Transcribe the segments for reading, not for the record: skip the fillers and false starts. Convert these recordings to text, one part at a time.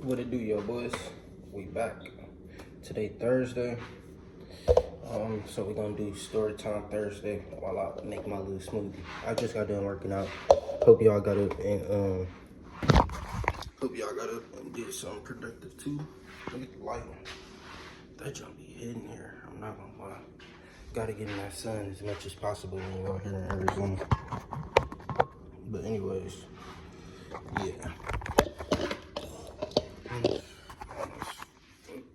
What it do, yo boys? We back. Today Thursday. So we're gonna do story time Thursday while I make my little smoothie. I just got done working out. Hope y'all got up and did something productive too. Look at the lighting. That junk be hidden here. I'm not gonna lie. Gotta get in that sun as much as possible when you're out here in Arizona. But anyways, yeah.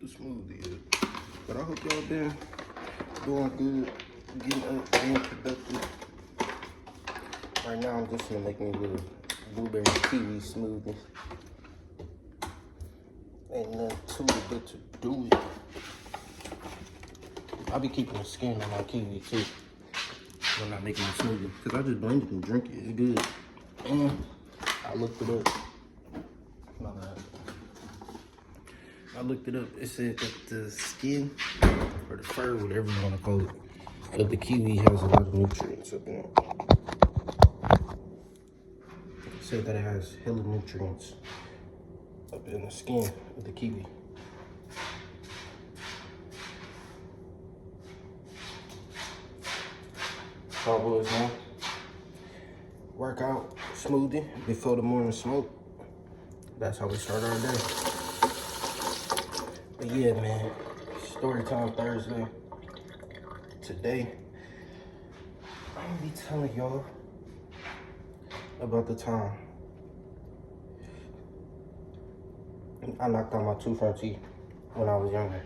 The smoothie is. But I hope y'all been doing good, getting up, being productive. Right now, I'm just gonna make me a little blueberry kiwi smoothie. Ain't nothing too good to do it. I'll be keeping the skin on my kiwi too when I'm making a smoothie, because I just blend it and drink it. It's good. And I looked it up. My bad. I looked it up. It said that the skin, or the fur, whatever you want to call it, of the kiwi has a lot of nutrients up in it. It said that it has hella nutrients up in the skin of the kiwi. Cowboys, man. Workout, smoothie before the morning smoke. That's how we start our day. But yeah, man, story time Thursday. Today, I'm gonna be telling y'all about the time I knocked out my 2 front teeth when I was younger,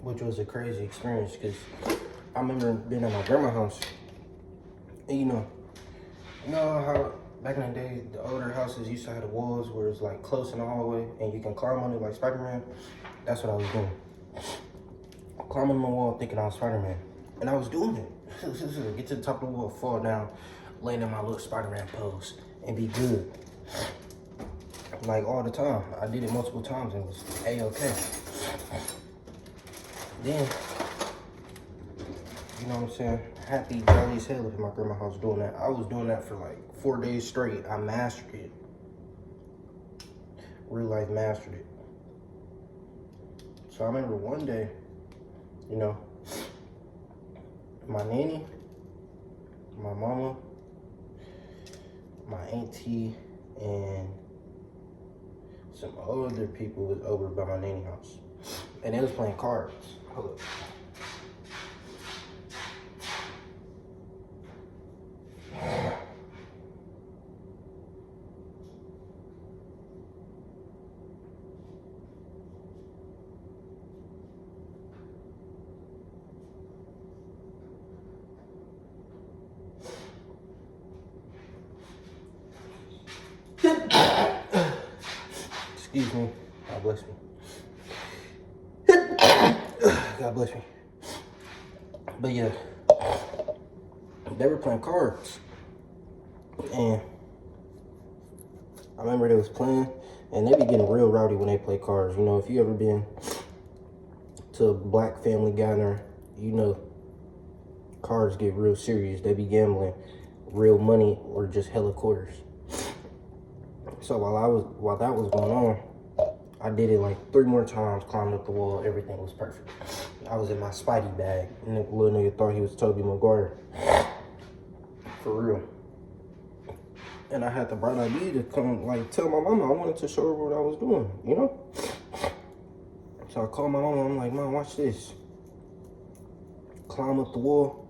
which was a crazy experience because I remember being at my grandma's house, and you know how back in the day, the older houses used to have the walls where it's like close in the hallway and you can climb on it like Spider-Man? That's what I was doing. Climbing on the wall thinking I was Spider-Man. And I was doing it. Get to the top of the wall, fall down, land in my little Spider-Man pose, and be good. Like all the time. I did it multiple times and it was A-okay. Then, you know what I'm saying? Happy, jolly as hell at my grandma's house doing that. I was doing that for like 4 days straight. I mastered it. Real life mastered it. So I remember one day, you know, my nanny, my mama, my auntie, and some other people was over by my nanny house. And they was playing cards. Hold up. Excuse me. God bless me. God bless me. But yeah, they were playing cards. And I remember they was playing, and they be getting real rowdy when they play cards. You know, if you ever been to a black family gathering, you know cards get real serious. They be gambling real money or just hella quarters. So while that was going on, I did it like 3 more times, climbed up the wall, everything was perfect. I was in my Spidey bag, and the little nigga thought he was Tobey Maguire. For real. And I had the bright idea to come, like, tell my mama I wanted to show her what I was doing, you know? So I called my mama, I'm like, Mom, watch this. Climb up the wall,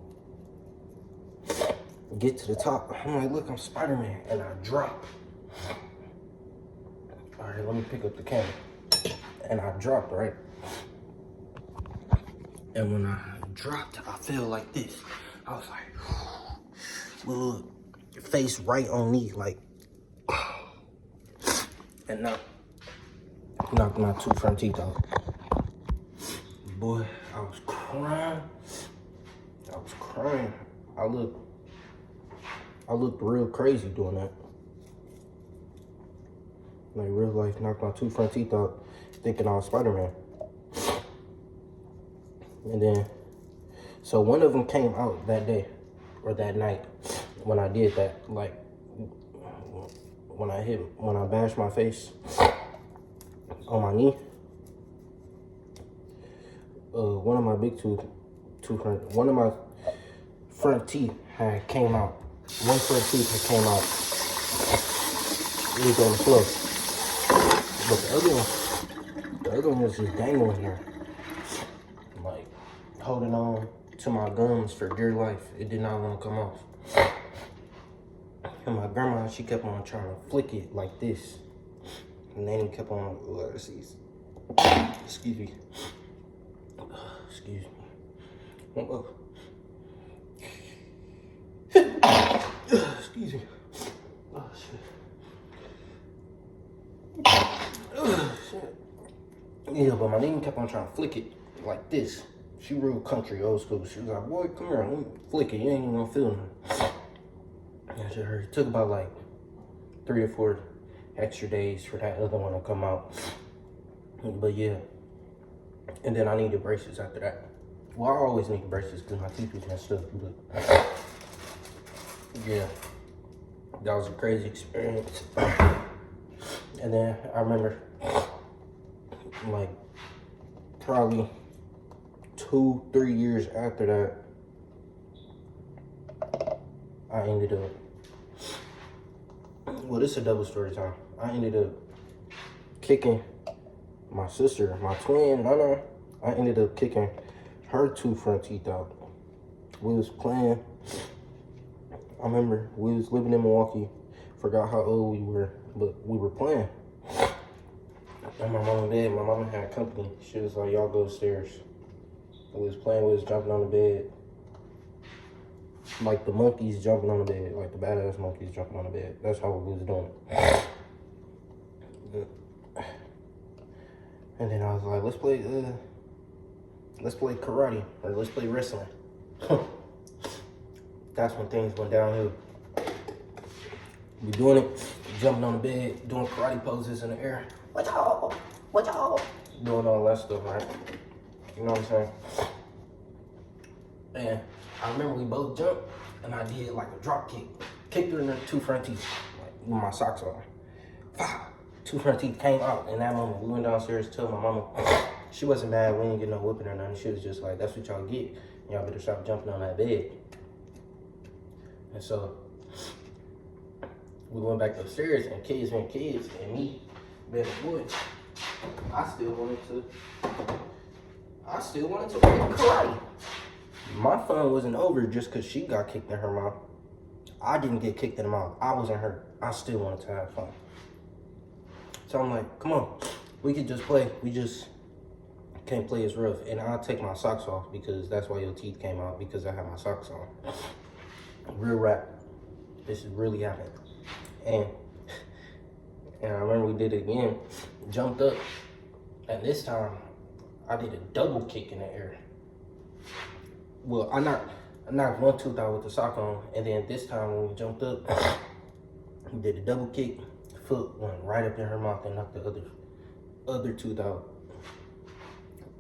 get to the top. I'm like, look, I'm Spider-Man, and I drop. All right, let me pick up the camera. And I dropped, right? And when I dropped, I felt like this. I was like, little face right on me, like, and knocked my 2 front teeth out. Boy, I was crying. I looked real crazy doing that. Like real life, knocked my 2 front teeth out, thinking I was Spider-Man. And then, so one of them came out that day, or that night, when I did that. Like, when I bashed my face, on my knee. One of my big one of my front teeth had came out. One front tooth had came out. It was on the floor. But the other one was just dangling here. Like, holding on to my gums for dear life. It did not want to come off. And my grandma, she kept on trying to flick it like this. And then he kept on, excuse me. Excuse me. Excuse me. Oh, shit. Shit. Yeah, but my name kept on trying to flick it like this. She real country, old school. She was like, boy, come here, let me flick it. You ain't even gonna feel nothing. And shit hurt. It took about like 3 or 4 extra days for that other one to come out. But yeah. And then I needed braces after that. Well, I always need braces because my teeth was messed up. But yeah, that was a crazy experience. And then I remember, like, probably 2-3 years after that, I ended up, well, this is a double story time. I ended up kicking my sister, my twin, Nana. I ended up kicking her 2 front teeth out. We was playing. I remember we was living in Milwaukee. Forgot how old we were, but we were playing. And my mom and dad, my mama had company. She was like, y'all go upstairs. We was playing, we was jumping on the bed. Like the monkeys jumping on the bed, like the badass monkeys jumping on the bed. That's how we was doing. And then I was like, let's play karate, or let's play wrestling. That's when things went downhill. We doing it, jumping on the bed, doing karate poses in the air. What y'all? Doing all that stuff, right? You know what I'm saying? And I remember we both jumped, and I did like a drop kick. Kicked her in the 2 front teeth, like with my socks on. 2 front teeth came out in that moment. We went downstairs to tell my mama. She wasn't mad. We didn't get no whipping or nothing. She was just like, that's what y'all get. Y'all better stop jumping on that bed. And so we went back upstairs, and kids and me being a boy, I still wanted to play karate. My fun wasn't over just because she got kicked in her mouth. I didn't get kicked in the mouth. I wasn't hurt. I still wanted to have fun. So I'm like, come on, we could just play. We just can't play as rough. And I'll take my socks off because that's why your teeth came out, because I had my socks on. Real rap. This is really happening. And I remember we did it again. Jumped up. And this time, I did a double kick in the air. Well, I knocked one tooth out with the sock on. And then this time when we jumped up, we did a double kick. Foot went right up in her mouth and knocked the other tooth out.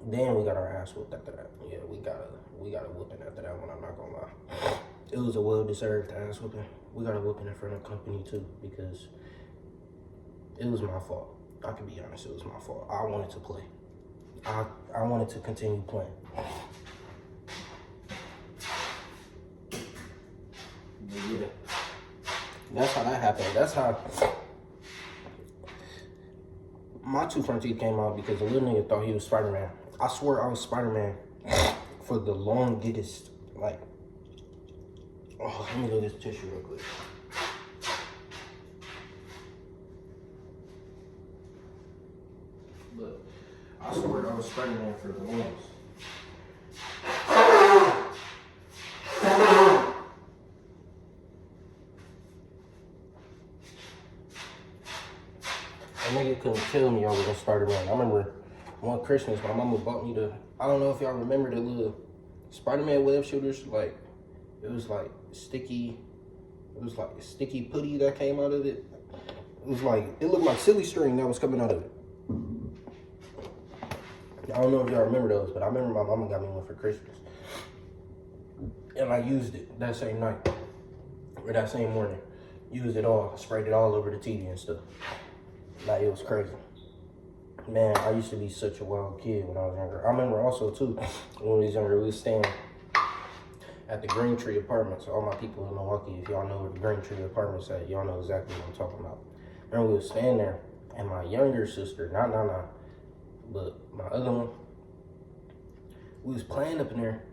Then we got our ass whooped after that. Yeah, we got a whooping after that one, I'm not gonna lie. It was a well-deserved ass whooping. We got a whooping in front of company too, because it was my fault. I can be honest, it was my fault. I wanted to play. I wanted to continue playing. Yeah. That's how that happened. That's how my 2 front teeth came out, because the little nigga thought he was Spider-Man. I swear I was Spider-Man for the longest, like, oh, let me go get this tissue real quick. But I swear I was Spider-Man for the longest. A nigga couldn't tell me I was a Spider-Man. I remember one Christmas, my mama bought me I don't know if y'all remember the little Spider-Man web shooters. Like, it was like sticky putty that came out of it. It looked like silly string that was coming out of it. I don't know if y'all remember those, but I remember my mama got me one for Christmas. And I used it that same night, or that same morning. Used it all, sprayed it all over the TV and stuff. Like, it was crazy. Man, I used to be such a wild kid when I was younger. I remember also too, when we was younger, we was staying at the Green Tree Apartments. All my people in Milwaukee, if y'all know where the Green Tree Apartments at, y'all know exactly what I'm talking about. And we was staying there, and my younger sister, but my other one, we was playing up in there.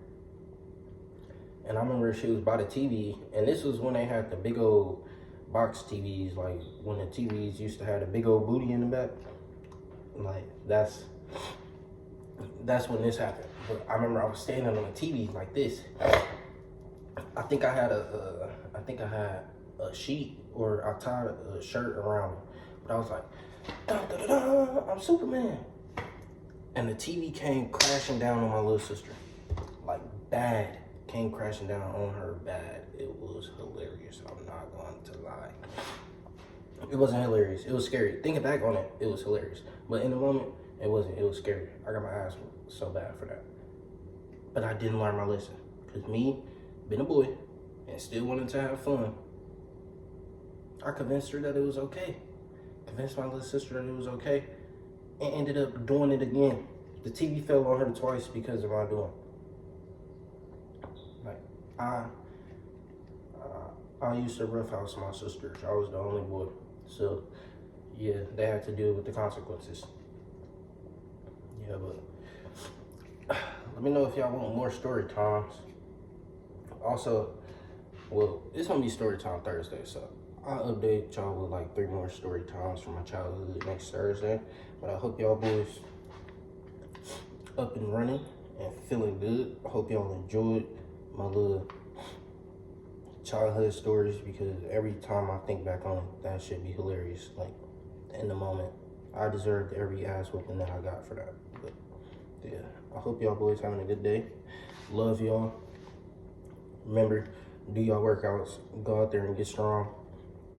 And I remember she was by the TV, and this was when they had the big old box TVs, like when the TVs used to have the big old booty in the back. Like that's when this happened. But I remember I was standing on the TV like this. I think I had a sheet, or I tied a shirt around me. But I was like, dun, dun, dun, dun, I'm Superman. And the TV came crashing down on my little sister. Like bad. Came crashing down on her bad. It was hilarious. I'm not going to lie. It wasn't hilarious. It was scary. Thinking back on it, it was hilarious. But in the moment, it wasn't. It was scary. I got my ass whooped so bad for that. But I didn't learn my lesson. Because me, being a boy, and still wanting to have fun, I convinced her that it was okay. Convinced my little sister that it was okay. And ended up doing it again. The TV fell on her twice because of my doing. Like, I used to roughhouse my sisters. I was the only boy. So, yeah, they had to deal with the consequences. Yeah, but let me know if y'all want more story times. Also, well, it's gonna be story time Thursday, so I'll update y'all with like 3 more story times from my childhood next Thursday. But I hope y'all boys up and running and feeling good. I hope y'all enjoyed my little childhood stories, because every time I think back on it, that should be hilarious. Like, in the moment, I deserved every ass whooping that I got for that. But yeah, I hope y'all boys having a good day. Love y'all. Remember, do y'all workouts, go out there and get strong.